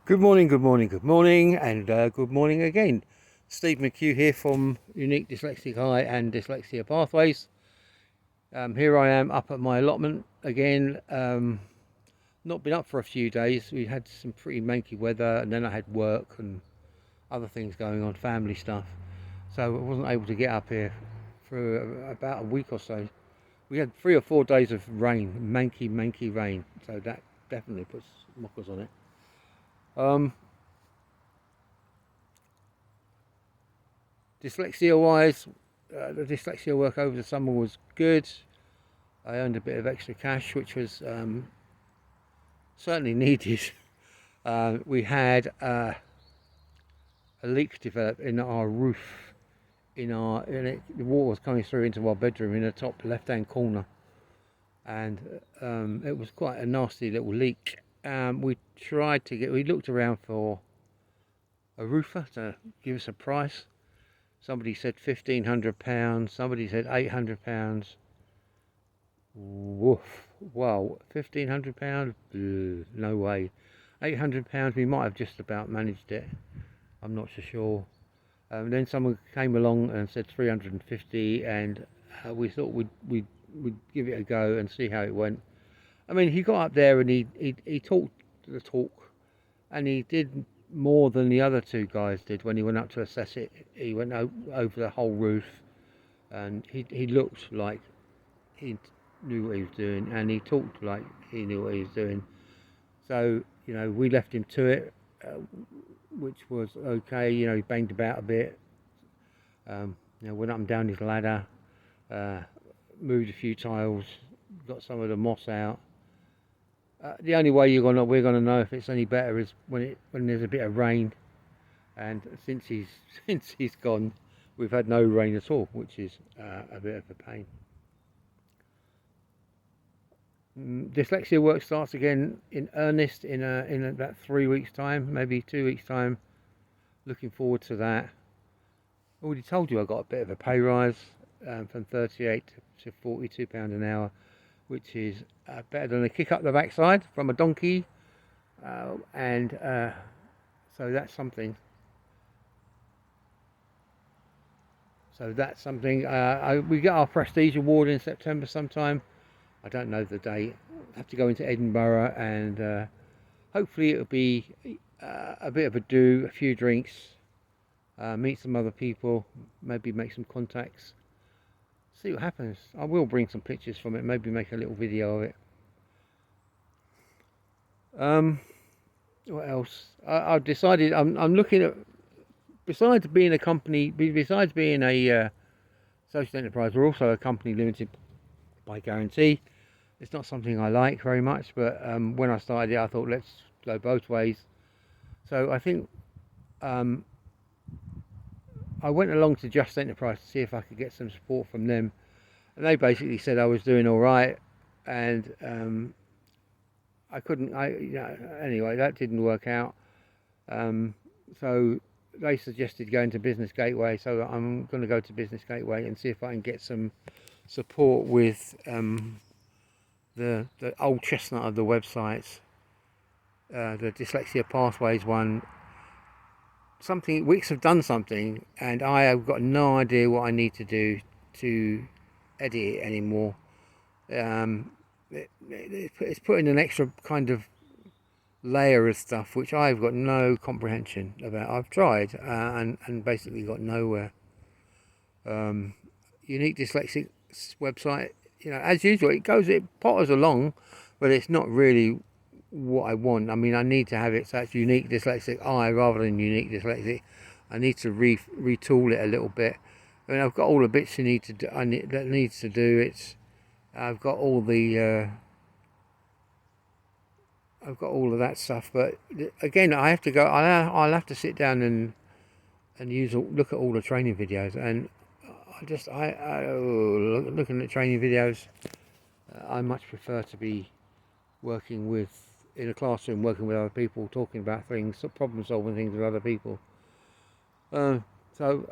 Good morning, good morning, good morning, and good morning again. Steve McHugh here from Unique Dyslexic Eye and Dyslexia Pathways. Here I am up at my allotment again. Not been up for a few days. We had some pretty manky weather, and then I had work and other things going on, family stuff. So I wasn't able to get up here for about a week or so. We had 3 or 4 days of rain, manky rain. So that definitely puts mockers on it. Dyslexia wise, the dyslexia work over the summer was good. I earned a bit of extra cash, which was certainly needed. We had a leak develop in our roof. The water was coming through into our bedroom in the top left-hand corner, and it was quite a nasty little leak. We looked around for a roofer to give us a price. Somebody said £1,500, somebody said £800. Woof. Wow, £1,500? No way. £800, we might have just about managed it. I'm not so sure. Then someone came along and said 350, and we thought we'd give it a go and see how it went. I mean, he got up there and he talked the talk, and he did more than the other two guys did when he went up to assess it. He went over the whole roof, and he looked like he knew what he was doing, and he talked like he knew what he was doing. So, we left him to it, which was okay. He banged about a bit, went up and down his ladder, moved a few tiles, got some of the moss out. The only way we're gonna know if it's any better is when there's a bit of rain, and since he's gone, we've had no rain at all, which is a bit of a pain. Dyslexia work starts again in earnest in about 3 weeks' time, maybe 2 weeks' time. Looking forward to that. Already told you I got a bit of a pay rise from 38 to £42 an hour, which is better than a kick up the backside from a donkey, and so that's something. We get our Prestige Award in September sometime. I don't know the date. I have to go into Edinburgh, and hopefully it'll be a bit of a do, a few drinks, meet some other people, maybe make some contacts. See what happens. I will bring some pictures from it, maybe make a little video of it. What else? I've decided I'm looking at, besides being a social enterprise, we're also a company limited by guarantee. It's not something I like very much, but when I started it, I thought let's go both ways. So I think I went along to Just Enterprise to see if I could get some support from them, and they basically said I was doing all right, and I couldn't. Anyway, that didn't work out. So they suggested going to Business Gateway, so I'm going to go to Business Gateway and see if I can get some support with the old chestnut of the websites, the Dyslexia Pathways one. Wix have done something, and I have got no idea what I need to do to edit it anymore. It's putting an extra kind of layer of stuff which I've got no comprehension about. I've tried and basically got nowhere. Unique Dyslexic website, as usual, it potters along, but it's not really what I want. I mean, I need to have it so it's Unique Dyslexic Eye rather than Unique Dyslexic. I need to retool it a little bit. I mean, I've got all the bits that needs to do. I've got all the I've got all of that stuff, but again, I have to go. I'll have to sit down and look at all the training videos, and looking at training videos, I much prefer to be working in a classroom, working with other people, talking about things, problem solving things with other people. So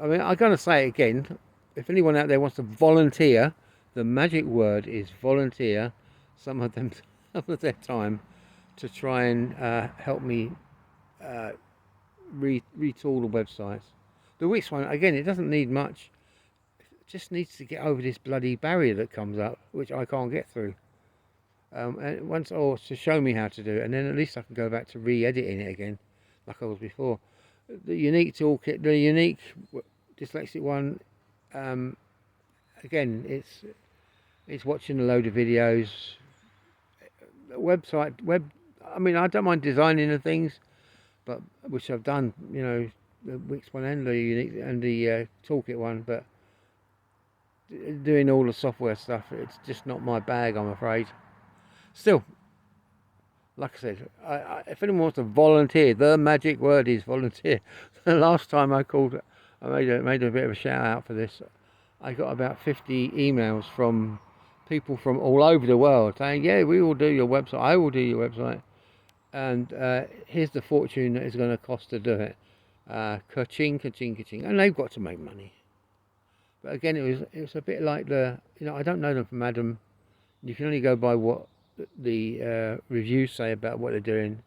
I mean, I'm going to say it again. If anyone out there wants to volunteer, the magic word is volunteer. Some of their time to try and help me retool the websites. The Wix one, again, it doesn't need much. It just needs to get over this bloody barrier that comes up, which I can't get through. And once, or to show me how to do it, and then at least I can go back to re-editing it again, like I was before. The unique toolkit, the unique dyslexic one, again, it's watching a load of videos. I mean, I don't mind designing the things, but which I've done, you know, the Wix one and the unique and the toolkit one, but doing all the software stuff, it's just not my bag, I'm afraid. Still, like I said, if anyone wants to volunteer, the magic word is volunteer. The last time I called, I made a bit of a shout out for this. I got about 50 emails from people from all over the world saying, yeah, we will do your website, I will do your website, and here's the fortune that it's going to cost to do it. Ka-ching, ka-ching, ka-ching, and they've got to make money. But again, it was a bit like I don't know them from Adam. You can only go by what the reviews say about what they're doing,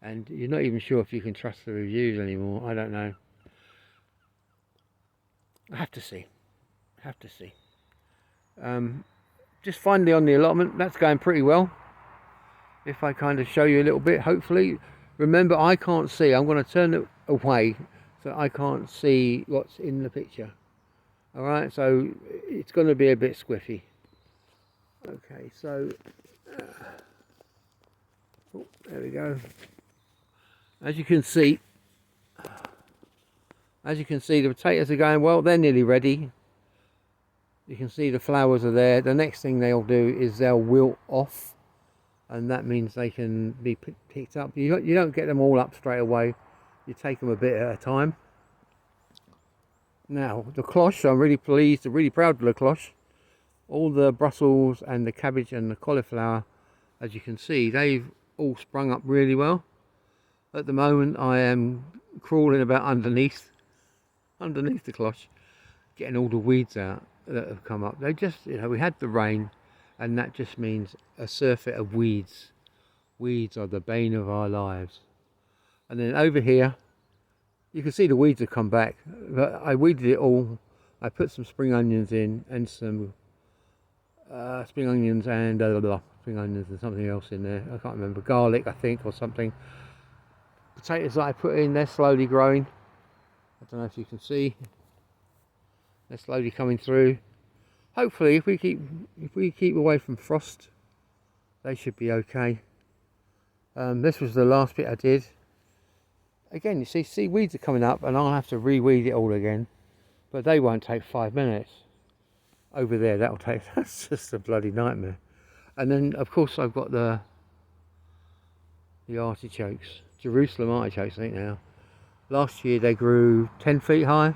and you're not even sure if you can trust the reviews anymore. I don't know. I have to see. Just finally on the allotment, that's going pretty well. If I kind of show you a little bit, hopefully. Remember, I can't see. I'm going to turn it away so I can't see what's in the picture. Alright, so it's going to be a bit squiffy. Okay, so there we go. As you can see, the potatoes are going well. They're nearly ready. You can see the flowers are there. The next thing they'll do is they'll wilt off, and that means they can be picked up. You don't get them all up straight away. You take them a bit at a time. Now, the cloche, I'm really pleased, really proud of the cloche. All the Brussels and the cabbage and the cauliflower, as you can see, they've all sprung up really well. At the moment, I am crawling about underneath the cloche, getting all the weeds out that have come up. They just, we had the rain, and that just means a surfeit of weeds. Weeds are the bane of our lives. And then over here, you can see the weeds have come back, but I weeded it all. I put some spring onions in, and some spring onions and something else in there. I can't remember, garlic I think, or something. Potatoes that I put in, they're slowly growing. I don't know if you can see. They're slowly coming through. Hopefully, if we keep away from frost, they should be okay. This was the last bit I did. Again, you see weeds are coming up, and I'll have to re-weed it all again. But they won't take 5 minutes. Over there, that's just a bloody nightmare. And then, of course, I've got the artichokes, Jerusalem artichokes, I think now. Last year they grew 10 feet high.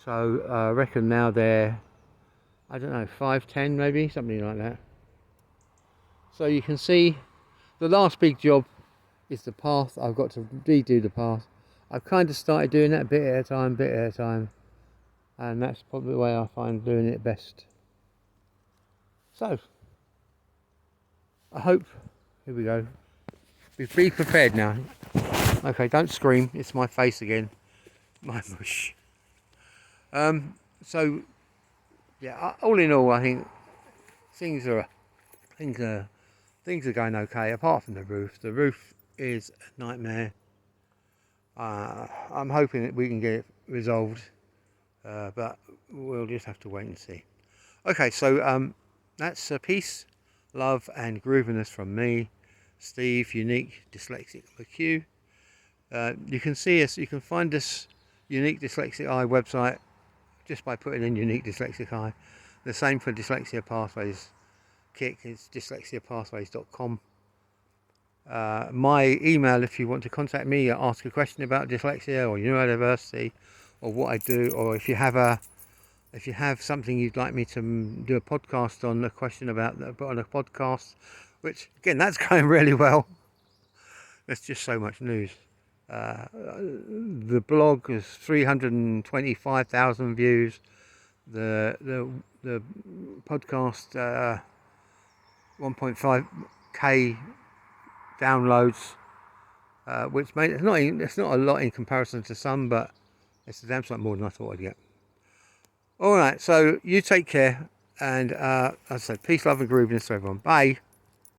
So I reckon now they're, I don't know, 5'10" maybe, something like that. So you can see the last big job is the path. I've got to redo the path. I've kind of started doing that bit at a time, and that's probably the way I find doing it best. So I hope, here we go, be prepared now. Okay, don't scream, it's my face again, my mush. So yeah, all in all, I think things are going okay, apart from the roof. The roof is a nightmare. I'm hoping that we can get it resolved, but we'll just have to wait and see. Okay, so that's peace, love and grooviness from me, Steve, Unique Dyslexic McHugh. You can see us, you can find us Unique Dyslexic Eye website just by putting in Unique Dyslexic Eye. The same for Dyslexia Pathways Kick, is dyslexiapathways.com. My email, if you want to contact me or ask a question about dyslexia or neurodiversity or what I do, or if you have something you'd like me to do a podcast on, a question about that, put on a podcast, which again, that's going really well. There's just so much news. The blog has 325,000 views. The podcast 1.5k downloads. which made it's not a lot in comparison to some, but it's a damn sight more than I thought I'd get. All right, so you take care, and as I said, peace, love, and grooviness to everyone. Bye.